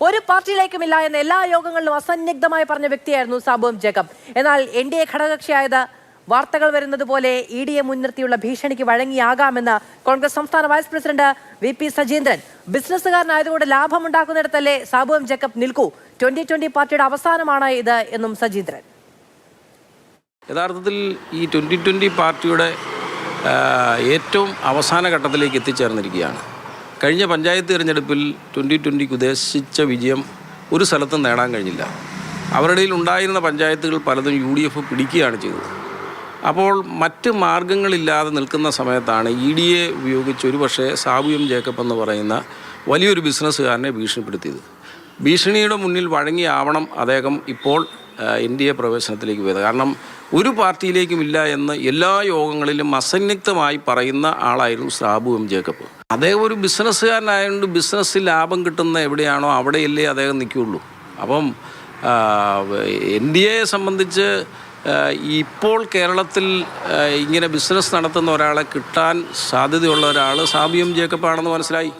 ഒരു പാർട്ടിയിലേക്കുമില്ല എന്ന എല്ലാ യോഗങ്ങളിലും അസന്നിഗ്ധമായി പറഞ്ഞ വ്യക്തിയായിരുന്നു സാബു എം ജേക്കബ്. എന്നാൽ NDA ഘടകകക്ഷിയായത് വാർത്തകൾ വരുന്നത് പോലെ EDയെ മുൻനിർത്തിയുള്ള ഭീഷണിക്ക് വഴങ്ങിയാകാമെന്ന് കോൺഗ്രസ് സംസ്ഥാന വൈസ് പ്രസിഡന്റ് VP സജീന്ദ്രൻ. ബിസിനസ്സുകാരനായതുകൊണ്ട് ലാഭമുണ്ടാക്കുന്നിടത്തല്ലേ സാബു എം ജേക്കബ് നിൽക്കൂ. 2020 പാർട്ടിയുടെ അവസാനമാണ് ഇത് എന്നും സജീന്ദ്രൻ. യഥാർത്ഥത്തിൽ ഈ 2020 പാർട്ടിയുടെ ഏറ്റവും അവസാന ഘട്ടത്തിലേക്ക് എത്തിച്ചേർന്നിരിക്കുകയാണ്. കഴിഞ്ഞ പഞ്ചായത്ത് തിരഞ്ഞെടുപ്പിൽ 2020 ഉദ്ദേശിച്ച വിജയം ഒരു സ്ഥലത്തും നേടാൻ കഴിഞ്ഞില്ല. അവരുടെ ഉണ്ടായിരുന്ന പഞ്ചായത്തുകൾ പലതും UDF പിടിക്കുകയാണ് ചെയ്തത്. അപ്പോൾ മറ്റ് മാർഗങ്ങളില്ലാതെ നിൽക്കുന്ന സമയത്താണ് EDയെ ഉപയോഗിച്ച് ഒരുപക്ഷെ സാബു എം ജേക്കബ് എന്ന് പറയുന്ന വലിയൊരു ബിസിനസ്സുകാരനെ ഭീഷണിപ്പെടുത്തിയത്. ഭീഷണിയുടെ മുന്നിൽ വഴങ്ങിയാവണം അദ്ദേഹം ഇപ്പോൾ NDA പ്രവേശനത്തിലേക്ക് പോയത്. കാരണം ഒരു പാർട്ടിയിലേക്കുമില്ല എന്ന് എല്ലാ യോഗങ്ങളിലും അസന്നിഗ്ധമായി പറയുന്ന ആളായിരുന്നു സാബു എം ജേക്കബ്. അദ്ദേഹം ഒരു ബിസിനസ്സുകാരനായതുകൊണ്ട് ബിസിനസ്സിൽ ലാഭം കിട്ടുന്ന എവിടെയാണോ അവിടെയല്ലേ അദ്ദേഹം നിൽക്കുകയുള്ളൂ. അപ്പം NDയെ സംബന്ധിച്ച് ഇപ്പോൾ കേരളത്തിൽ ഇങ്ങനെ ബിസിനസ് നടത്തുന്ന ഒരാളെ കിട്ടാൻ സാധ്യതയുള്ള ഒരാൾ സാബു എം ജേക്കബ് ആണെന്ന് മനസ്സിലായി.